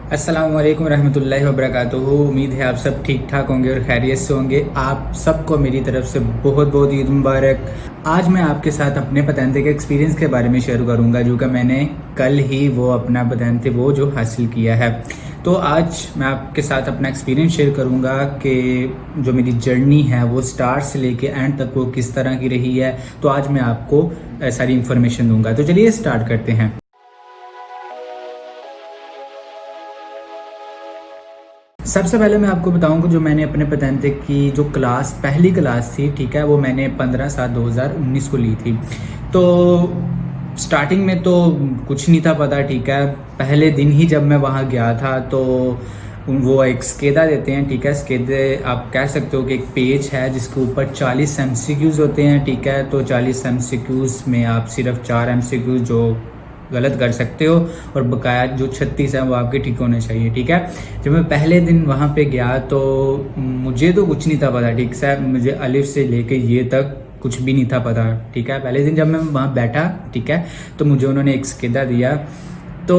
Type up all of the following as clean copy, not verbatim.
अस्सलाम वालेकुम रहमतुल्लाहि व बरकातुहू। उम्मीद है आप सब ठीक ठाक होंगे और खैरियत से होंगे। आप सबको मेरी तरफ से बहुत बहुत ईद मुबारक। आज मैं आपके साथ अपने पतंते के एक्सपीरियंस के बारे में शेयर करूंगा, जो कि मैंने कल ही वो अपना पतंते वो जो हासिल किया है। तो आज मैं आपके साथ अपना एक्सपीरियंस शेयर करूंगा कि जो मेरी जर्नी है वो स्टार्ट से लेके एंड तक वो किस तरह की रही है। तो आज मैं आपको सारी इन्फॉर्मेशन दूंगा। तो चलिए स्टार्ट करते हैं। सबसे पहले मैं आपको बताऊंगा जो मैंने अपने पतंते की जो पहली क्लास थी, ठीक है, वो मैंने 15/7/2019 को ली थी। तो स्टार्टिंग में तो कुछ नहीं था पता, ठीक है। पहले दिन ही जब मैं वहाँ गया था तो वो एक स्केदा देते हैं, ठीक है। स्केदे आप कह सकते हो कि एक पेज है जिसके ऊपर 40 MCQs होते हैं, ठीक है। तो 40 MCQs में आप सिर्फ 4 MCQs जो गलत कर सकते हो और बकाया जो 36 है वो आपके ठीक होने चाहिए, ठीक है। जब मैं पहले दिन वहाँ पे गया तो मुझे तो कुछ नहीं था पता, ठीक है। मुझे अलिफ से लेके ये तक कुछ भी नहीं था पता, ठीक है। पहले दिन जब मैं वहाँ बैठा, ठीक है, तो मुझे उन्होंने एक स्केदा दिया। तो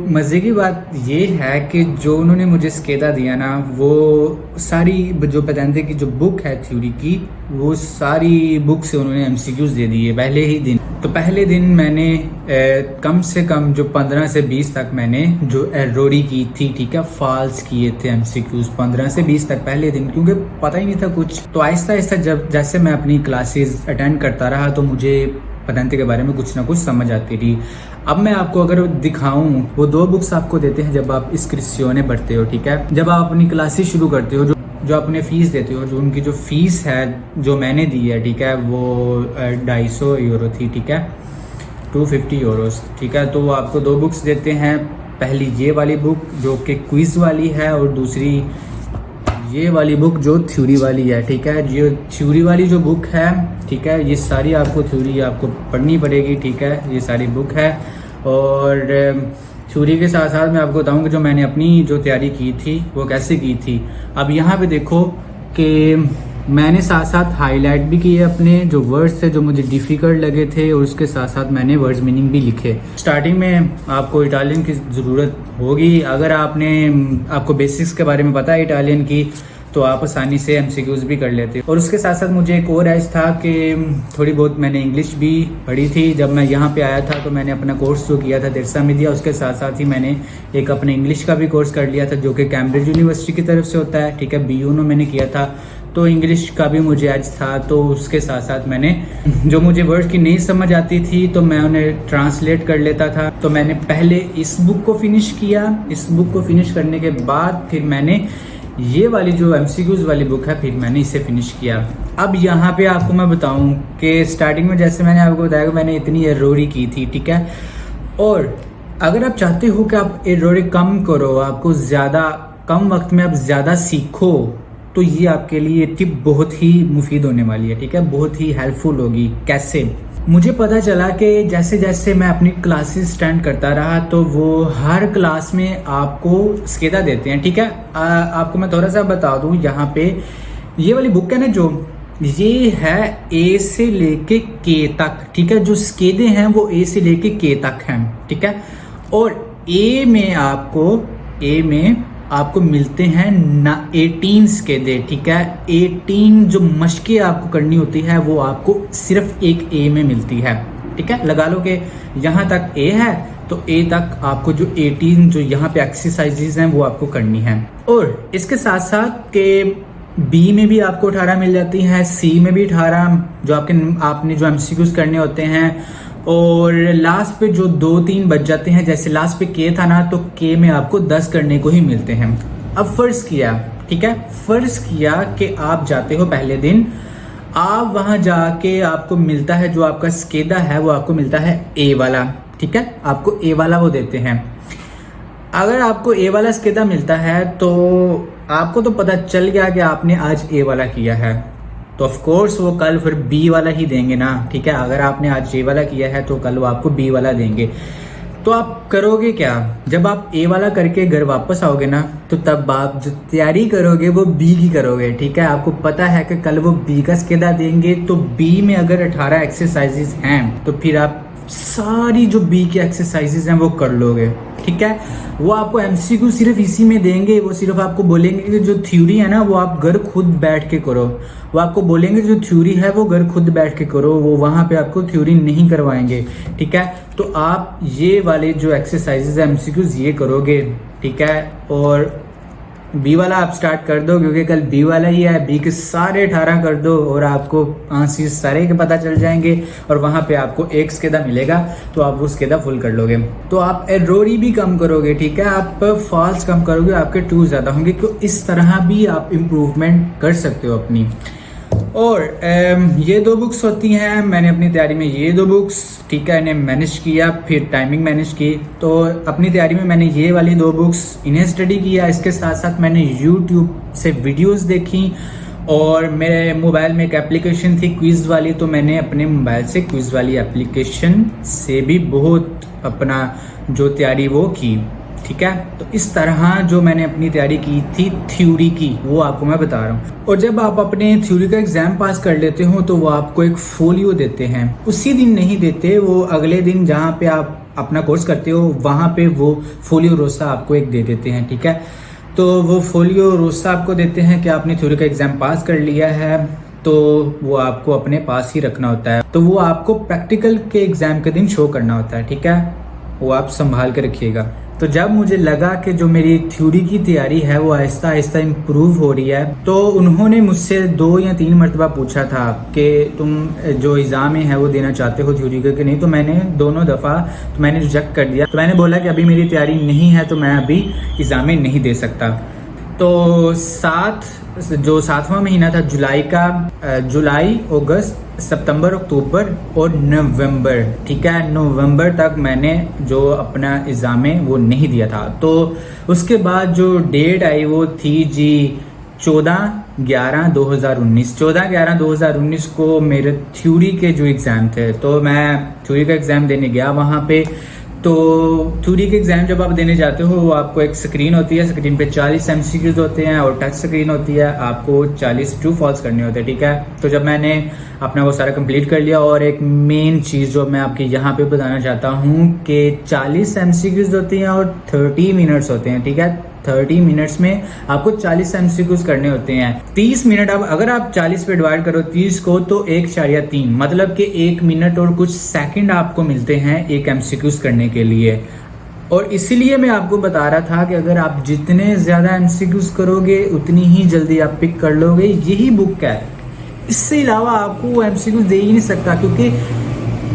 मज़े की बात ये है कि जो उन्होंने मुझे स्केदा दिया ना, वो सारी जो पतंते की जो बुक है थ्योरी की, वो सारी बुक से उन्होंने MCQs दे दिए पहले ही दिन। तो पहले दिन मैंने कम से कम जो 15 से 20 तक मैंने जो एरोरी की थी, ठीक है, फॉल्स किए थे MCQs 15 से 20 तक पहले दिन, क्योंकि पता ही नहीं था कुछ। तो आहिस्ता आहिस्ता जब जैसे मैं अपनी क्लासेस अटेंड करता रहा तो मुझे पतंते के बारे में कुछ ना कुछ समझ आती रही। अब मैं आपको अगर दिखाऊं, वो 2 बुक्स आपको देते हैं जब आप इस्क्रिप्शियोने पढ़ते हो, ठीक है। जब आप अपनी क्लासेस शुरू करते हो, जो अपने फीस देते हो, जो उनकी जो फीस है जो मैंने दी है, ठीक है, वो 250 यूरो थी, ठीक है, 250 यूरोस, ठीक है। तो वो आपको 2 बुक्स देते हैं। पहली ये वाली बुक जो कि क्विज वाली है और दूसरी ये वाली बुक जो थ्योरी वाली है, ठीक है। जो थ्योरी वाली जो बुक है, ठीक है, ये सारी आपको थ्योरी आपको पढ़नी पड़ेगी, ठीक है। ये सारी बुक है और थ्योरी के साथ साथ मैं आपको बताऊंगा जो मैंने अपनी जो तैयारी की थी वो कैसे की थी। अब यहाँ पे देखो कि मैंने साथ साथ हाईलाइट भी किए अपने जो वर्ड्स थे जो मुझे डिफ़िकल्ट लगे थे, और उसके साथ साथ मैंने वर्ड्स मीनिंग भी लिखे। स्टार्टिंग में आपको इटालियन की ज़रूरत होगी। अगर आपको बेसिक्स के बारे में पता है इटालियन की, तो आप आसानी से MCQs भी कर लेते हो। और उसके साथ साथ मुझे एक और एज था कि थोड़ी बहुत मैंने इंग्लिश भी पढ़ी थी। जब मैं यहाँ पे आया था तो मैंने अपना कोर्स जो किया था दिरसा में दिया, उसके साथ साथ ही मैंने एक अपने इंग्लिश का भी कोर्स कर लिया था जो कि कैम्ब्रिज यूनिवर्सिटी की तरफ से होता है, ठीक है। BUNO मैंने किया था, तो इंग्लिश का भी मुझे एज था। तो उसके साथ साथ मैंने जो मुझे वर्ड की नहीं समझ आती थी तो मैं उन्हें ट्रांसलेट कर लेता था। तो मैंने पहले इस बुक को फिनिश किया। इस बुक को फिनिश करने के बाद फिर मैंने ये वाली जो MCQs वाली बुक है, फिर मैंने इसे फिनिश किया। अब यहाँ पे आपको मैं बताऊं कि स्टार्टिंग में जैसे मैंने आपको बताया कि मैंने इतनी एरोरी की थी, ठीक है। और अगर आप चाहते हो कि आप एरोरी कम करो, आपको ज़्यादा कम वक्त में आप ज़्यादा सीखो, तो ये आपके लिए टिप बहुत ही मुफीद होने वाली है, ठीक है, बहुत ही हेल्पफुल होगी। कैसे? मुझे पता चला कि जैसे जैसे मैं अपनी क्लासेस अटेंड करता रहा तो वो हर क्लास में आपको स्केदा देते हैं, ठीक है। आपको मैं थोड़ा सा बता दूं, यहाँ पे ये वाली बुक है ना, जो ये है A से लेके K तक, ठीक है। जो स्केदे हैं वो A से लेके K तक हैं, ठीक है। और A में आपको मिलते हैं ना 18 स्केदे, ठीक है। 18 जो मशकें आपको करनी होती है वो आपको सिर्फ एक A में मिलती है, ठीक है। लगा लो कि यहाँ तक A है तो A तक आपको जो 18 जो यहाँ पे एक्सरसाइजेज हैं वो आपको करनी है। और इसके साथ साथ के B में भी आपको 18 मिल जाती हैं, C में भी 18 जो आपने जो MCQs करने होते हैं। और लास्ट पे जो 2-3 बच जाते हैं, जैसे लास्ट पे K था ना, तो K में आपको 10 करने को ही मिलते हैं। अब फर्ज किया, ठीक है, फर्ज किया कि आप जाते हो पहले दिन, आप वहां जाके आपको मिलता है जो आपका स्केदा है वो आपको मिलता है A वाला, ठीक है। आपको A वाला वो देते हैं। अगर आपको A वाला स्केदा मिलता है तो आपको तो पता चल गया कि आपने आज A वाला किया है, तो ऑफ कोर्स वो कल फिर B वाला ही देंगे ना, ठीक है। अगर आपने आज A वाला किया है तो कल वो आपको B वाला देंगे। तो आप करोगे क्या? जब आप A वाला करके घर वापस आओगे ना, तो तब आप जो तैयारी करोगे वो B की करोगे, ठीक है। आपको पता है कि कल वो B का स्केदा देंगे, तो B में अगर 18 एक्सरसाइजेज हैं तो फिर आप सारी जो B की एक्सरसाइजेज हैं वो कर लोगे। ठीक है। वो आपको एमसीक्यू सिर्फ इसी में देंगे, वो सिर्फ आपको बोलेंगे कि जो थ्योरी है ना वो आप घर खुद बैठ के करो। वो आपको बोलेंगे जो थ्योरी है वो घर खुद बैठ के करो, वो वहाँ पे आपको थ्योरी नहीं करवाएंगे, ठीक है। तो आप ये वाले जो एक्सरसाइजेज है एमसीक्यूज ये करोगे, ठीक है। और बी वाला आप स्टार्ट कर दो, क्योंकि कल बी वाला ही है। बी के सारे 18 कर दो और आपको आंसर सारे के पता चल जाएंगे और वहां पे आपको एक स्केदा मिलेगा, तो आप वो स्केदा फुल कर लोगे। तो आप एरोरी भी कम करोगे, ठीक है। आप फॉल्स कम करोगे, आपके टू ज्यादा होंगे। क्यों, इस तरह भी आप इम्प्रूवमेंट कर सकते हो अपनी। और ये 2 बुक्स होती हैं, मैंने अपनी तैयारी में ये 2 बुक्स, ठीक है, इन्हें मैनेज किया, फिर टाइमिंग मैनेज की। तो अपनी तैयारी में मैंने ये वाली 2 बुक्स इन्हें स्टडी किया, इसके साथ साथ मैंने यूट्यूब से वीडियोस देखी और मेरे मोबाइल में एक एप्लीकेशन थी क्विज वाली, तो मैंने अपने मोबाइल से क्विज वाली एप्लीकेशन से भी बहुत अपना जो तैयारी वो की, ठीक है। तो इस तरह जो मैंने अपनी तैयारी की थी थ्योरी की, वो आपको मैं बता रहा हूँ। और जब आप अपने थ्योरी का एग्जाम पास कर लेते हो तो वो आपको एक फोलियो देते हैं। उसी दिन नहीं देते, वो अगले दिन जहाँ पे आप अपना कोर्स करते हो वहाँ पे वो फोलियो रोसा आपको एक दे देते हैं, ठीक है। तो वो फोलियो रोसा आपको देते हैं कि आपने थ्योरी का एग्जाम पास कर लिया है, तो वो आपको अपने पास ही रखना होता है। तो वो आपको प्रैक्टिकल के एग्जाम के दिन शो करना होता है, ठीक है। वो आप संभाल के रखिएगा। तो जब मुझे लगा कि जो मेरी थ्योरी की तैयारी है वो आहिस्ता आहिस्ता इम्प्रूव हो रही है, तो उन्होंने मुझसे 2 या 3 मरतबा पूछा था कि तुम जो एग्जाम है वो देना चाहते हो थ्योरी का कि नहीं। तो मैंने दोनों दफ़ा तो मैंने रिजेक्ट कर दिया। तो मैंने बोला कि अभी मेरी तैयारी नहीं है, तो मैं अभी एग्जाम नहीं दे सकता। तो 7वां महीना था जुलाई का, जुलाई, अगस्त, सितंबर, अक्टूबर और नवंबर, ठीक है। नवंबर तक मैंने जो अपना एग्जाम है वो नहीं दिया था। तो उसके बाद जो डेट आई वो थी जी 14/11/2019। 14/11/2019 को मेरे थ्योरी के जो एग्ज़ाम थे, तो मैं थ्योरी का एग्ज़ाम देने गया वहाँ पे। तो थ्योरी के एग्जाम जब आप देने जाते हो, वो आपको एक स्क्रीन होती है, स्क्रीन पे 40 एमसीक्यूज होते हैं और टच स्क्रीन होती है, आपको 40 ट्रू फॉल्स करने होते हैं, ठीक है। तो जब मैंने अपना वो सारा कंप्लीट कर लिया, और एक मेन चीज़ जो मैं आपके यहाँ पे बताना चाहता हूँ कि 40 एमसीक्यूज होती हैं और 30 मिनट्स होते हैं, ठीक है। 30 मिनट्स में आपको 40 एमसीक्यूज करने होते हैं। 30 मिनट, अब अगर आप 40 पे डिवाइड करो 30 को, तो 1.3 मतलब कि 1 मिनट और कुछ सेकंड आपको मिलते हैं एक एमसीक्यूज करने के लिए। और इसीलिए मैं आपको बता रहा था कि अगर आप जितने ज़्यादा एमसीक्यूज करोगे उतनी ही जल्दी आप पिक कर लोगे। यही बुक है, इससे अलावा आपको एमसीक्यूज दे ही नहीं सकता, क्योंकि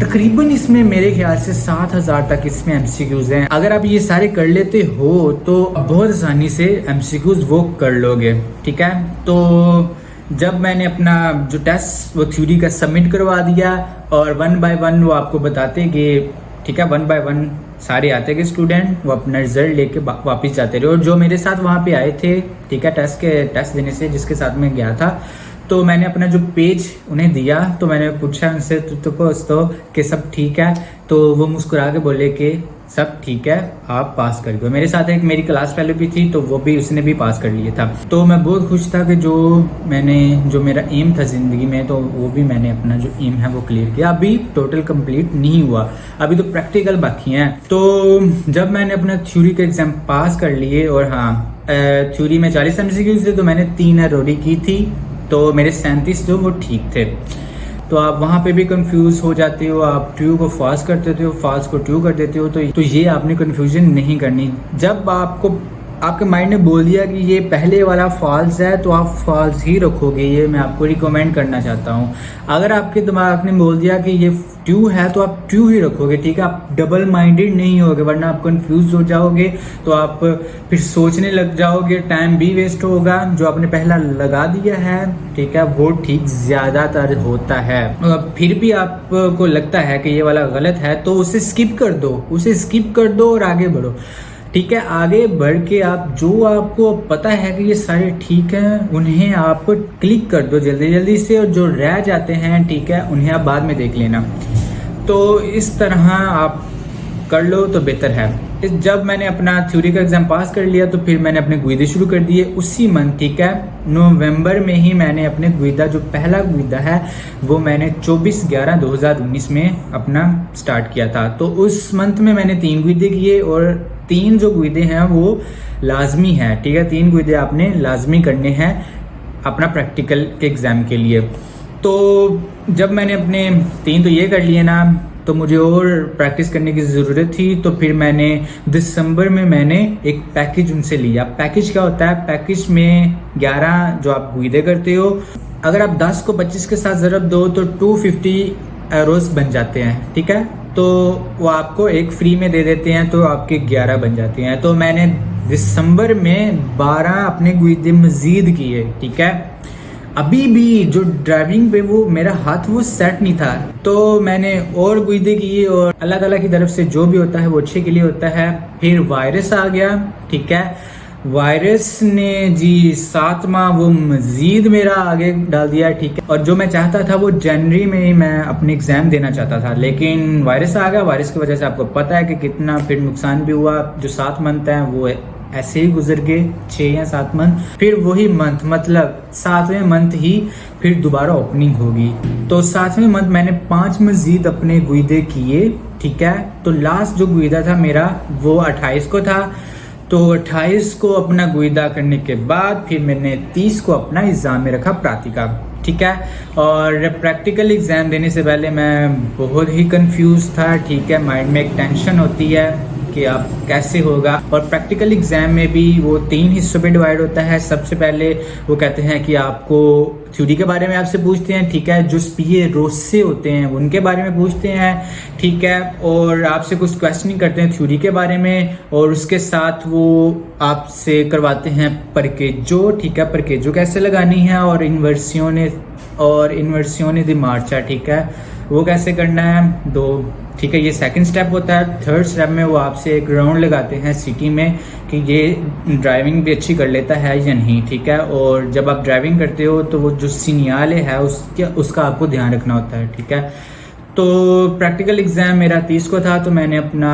तकरीबन इसमें मेरे ख्याल से 7000 तक इसमें एमसीक्यूज हैं। अगर आप ये सारे कर लेते हो तो बहुत आसानी से एमसीक्यूज वो कर लोगे, ठीक है। तो जब मैंने अपना जो टेस्ट वो थ्योरी का सबमिट करवा दिया, और 1 बाय 1 वो आपको बताते कि ठीक है 1 बाय 1 सारे आते गए स्टूडेंट, वो अपना रिजल्ट लेके वापस जाते रहे। और जो मेरे साथ वहाँ पे आए थे, ठीक है, टेस्ट देने से, जिसके साथ मैं गया था, तो मैंने अपना जो पेज उन्हें दिया, तो मैंने पूछा उनसे तो कि सब ठीक है। तो वो मुस्कुरा के बोले कि सब ठीक है, आप पास कर गए। मेरे साथ एक मेरी क्लास फेलो भी थी, तो वो भी उसने भी पास कर लिया था। तो मैं बहुत खुश था कि जो मेरा एम था ज़िंदगी में, तो वो भी मैंने अपना जो एम है वो क्लियर किया। अभी टोटल कंप्लीट नहीं हुआ, अभी तो प्रैक्टिकल बाकी हैं। तो जब मैंने अपना थ्योरी का एग्ज़ाम पास कर लिए, और हाँ, थ्योरी में 40 एमसीक्यूज थे, तो मैंने 3 एरोरी की थी, तो मेरे 37 जो वो ठीक थे। तो आप वहाँ पे भी कंफ्यूज हो जाते हो, आप ट्रू को फॉल्स कर देते हो, फॉल्स को ट्रू कर देते हो। तो ये आपने कंफ्यूजन नहीं करनी। जब आपको आपके माइंड ने बोल दिया कि ये पहले वाला फॉल्स है, तो आप फॉल्स ही रखोगे। ये मैं आपको रिकमेंड करना चाहता हूँ। अगर आपके दिमाग ने बोल दिया कि ये ट्रू है, तो आप ट्रू ही रखोगे, ठीक है। आप डबल माइंडेड नहीं होगे, वरना आप कंफ्यूज हो जाओगे, तो आप फिर सोचने लग जाओगे, टाइम भी वेस्ट होगा। जो आपने पहला लगा दिया है, ठीक है, वो ठीक ज़्यादातर होता है। फिर भी आपको लगता है कि ये वाला गलत है, तो उसे स्किप कर दो और आगे बढ़ो, ठीक है। आगे बढ़ के आप जो आपको पता है कि ये सारे ठीक हैं, उन्हें आप क्लिक कर दो जल्दी से, और जो रह जाते हैं, ठीक है, उन्हें आप बाद में देख लेना। तो इस तरह आप कर लो तो बेहतर है। जब मैंने अपना थ्योरी का एग्ज़ाम पास कर लिया तो फिर मैंने अपने गुइदे शुरू कर दिए उसी मंथ, ठीक है, नवंबर में ही मैंने अपने गुइदा जो पहला गुइदा है वो मैंने 24/11/2019 में अपना स्टार्ट किया था। तो उस मंथ में मैंने 3 गुइदे किए और 3 जो गुइदे हैं वो लाजमी है, ठीक है, 3 गुइदे आपने लाजमी करने हैं अपना प्रैक्टिकल के एग्ज़ाम के लिए। तो जब मैंने अपने 3 तो ये कर लिए ना, तो मुझे और प्रैक्टिस करने की ज़रूरत थी। तो फिर मैंने दिसंबर में मैंने एक पैकेज उनसे लिया। पैकेज क्या होता है? पैकेज में 11 जो आप गुइदे करते हो, अगर आप 10 को 25 के साथ ज़रब दो तो 250 एरोस बन जाते हैं, ठीक है। तो वो आपको एक फ्री में दे देते हैं, तो आपके 11 बन जाते हैं। तो मैंने दिसंबर में 12 अपने गुइदे मज़ीद किए, ठीक है। अभी भी जो ड्राइविंग पे वो मेरा हाथ वो सेट नहीं था, तो मैंने और गुइदे किए और अल्लाह ताला की तरफ से जो भी होता है वो अच्छे के लिए होता है। फिर वायरस आ गया, ठीक है। वायरस ने जी 7 माह वो मजीद मेरा आगे डाल दिया, ठीक है। और जो मैं चाहता था वो जनवरी में ही मैं अपने एग्जाम देना चाहता था, लेकिन वायरस आ गया। वायरस की वजह से आपको पता है कि कितना फिर नुकसान भी हुआ। जो 7 मंथ है वो ऐसे ही गुजर गए, 6 या 7 मंथ। फिर वही मंथ मतलब 7वें मंथ ही फिर दोबारा ओपनिंग होगी। तो 7वें मंथ मैंने 5 मजीद अपने गुइदे किए, ठीक है। तो लास्ट जो गुइदा था मेरा वो 28 को था। तो 28 को अपना गुइदा करने के बाद फिर मैंने 30 को अपना एग्जाम में रखा प्रातिका, ठीक है। और प्रैक्टिकल एग्जाम देने से पहले मैं बहुत ही कंफ्यूज था, ठीक है। माइंड में एक टेंशन होती है कि आप कैसे होगा। और प्रैक्टिकल एग्जाम में भी वो 3 हिस्सों पे डिवाइड होता है। सबसे पहले वो कहते हैं कि आपको थ्योरी के बारे में आपसे पूछते हैं, ठीक है। जो स्पीए रोसे होते हैं उनके बारे में पूछते हैं, ठीक है। और आपसे कुछ क्वेश्चनिंग करते हैं थ्योरी के बारे में, और उसके साथ वो आपसे करवाते हैं परकेजो, ठीक है। परकेजो कैसे लगानी है, और इन्वर्सियोने दी मार्चा, ठीक है, वो कैसे करना है, 2, ठीक है। ये सेकंड स्टेप होता है। थर्ड स्टेप में वो आपसे एक राउंड लगाते हैं सिटी में कि ये ड्राइविंग भी अच्छी कर लेता है या नहीं, ठीक है। और जब आप ड्राइविंग करते हो तो वो जो सिग्नल है उसका आपको ध्यान रखना होता है, ठीक है। तो प्रैक्टिकल एग्ज़ाम मेरा 30 को था, तो मैंने अपना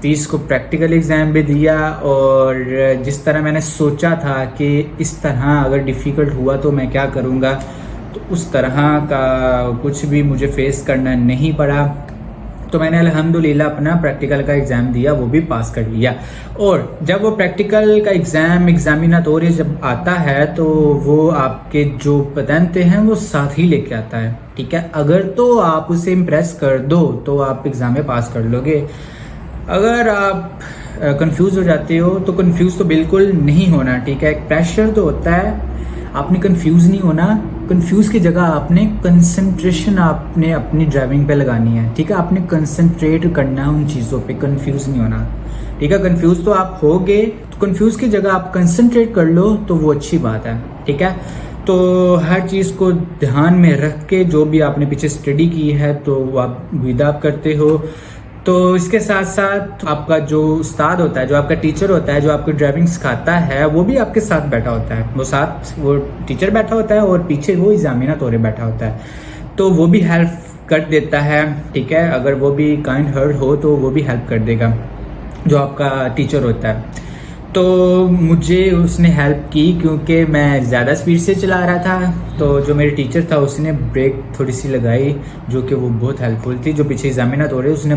30 को प्रैक्टिकल एग्ज़ाम भी दिया। और जिस तरह मैंने सोचा था कि इस तरह अगर डिफ़िकल्ट हुआ तो मैं क्या करूँगा, तो उस तरह का कुछ भी मुझे फेस करना नहीं पड़ा। तो मैंने अल्हम्दुलिल्लाह अपना प्रैक्टिकल का एग्ज़ाम दिया, वो भी पास कर लिया। और जब वो प्रैक्टिकल का एग्जामिनातोरी जब आता है तो वो आपके जो पतंते हैं वो साथ ही लेके आता है, ठीक है। अगर तो आप उसे इम्प्रेस कर दो तो आप एग्ज़ाम में पास कर लोगे। अगर आप कंफ्यूज हो जाते हो तो कंफ्यूज तो बिल्कुल नहीं होना, ठीक है। प्रेशर तो होता है, आपने कंफ्यूज नहीं होना। कंफ्यूज की जगह आपने कंसंट्रेशन आपने अपनी ड्राइविंग पे लगानी है, ठीक है। आपने कंसंट्रेट करना है उन चीज़ों पे, कंफ्यूज नहीं होना, ठीक है। कंफ्यूज तो आप होगे, तो कंफ्यूज की जगह आप कंसंट्रेट कर लो तो वो अच्छी बात है, ठीक है। तो हर चीज़ को ध्यान में रख के जो भी आपने पीछे स्टडी की है तो वो आप गुइदा आप करते हो। तो इसके साथ साथ आपका जो उस्ताद होता है, जो आपका टीचर होता है, जो आपको ड्राइविंग सिखाता है, वो भी आपके साथ बैठा होता है। वो टीचर बैठा होता है और पीछे वो एग्जामिनातोर बैठा होता है, तो वो भी हेल्प कर देता है, ठीक है। अगर वो भी काइंड हार्ट हो तो वो भी हेल्प कर देगा, जो आपका टीचर होता है। तो मुझे उसने हेल्प की क्योंकि मैं ज़्यादा स्पीड से चला रहा था। तो जो मेरे टीचर था उसने ब्रेक थोड़ी सी लगाई, जो कि वो बहुत हेल्पफुल थी। जो पीछे एग्जामिनर हो रहे उसने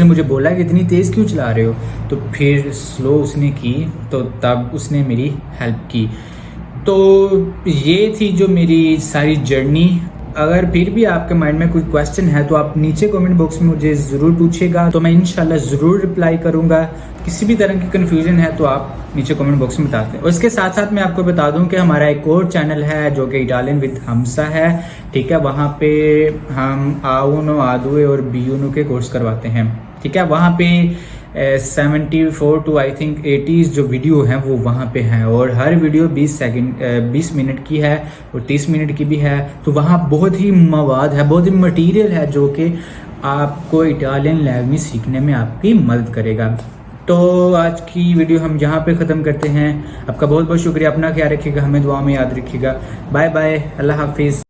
मुझे बोला कि इतनी तेज़ क्यों चला रहे हो, तो फिर स्लो उसने की, तो तब उसने मेरी हेल्प की। तो ये थी जो मेरी सारी जर्नी। अगर फिर भी आपके माइंड में कोई क्वेश्चन है तो आप नीचे कमेंट बॉक्स में मुझे ज़रूर पूछेगा, तो मैं इंशाल्लाह ज़रूर रिप्लाई करूँगा। किसी भी तरह की कन्फ्यूजन है तो आप नीचे कमेंट बॉक्स में बताते हैं। और इसके साथ साथ मैं आपको बता दूं कि हमारा एक और चैनल है जो कि इटालियन विद हमसा है, ठीक है। वहाँ पे हम A1, A2 और B1 के कोर्स करवाते हैं, ठीक है। वहाँ पे 74 टू आई थिंक 80 जो वीडियो हैं वो वहाँ पे हैं, और हर वीडियो 20 मिनट की है और 30 मिनट की भी है। तो वहाँ बहुत ही मवाद है, बहुत ही मटेरियल है जो कि आपको इटालियन लैंग्वेज सीखने में आपकी मदद करेगा। तो आज की वीडियो हम यहाँ पे ख़त्म करते हैं। आपका बहुत बहुत शुक्रिया, अपना ख्याल रखिएगा, हमें दुआ में याद रखिएगा। बाय बाय, अल्लाह हाफिज़।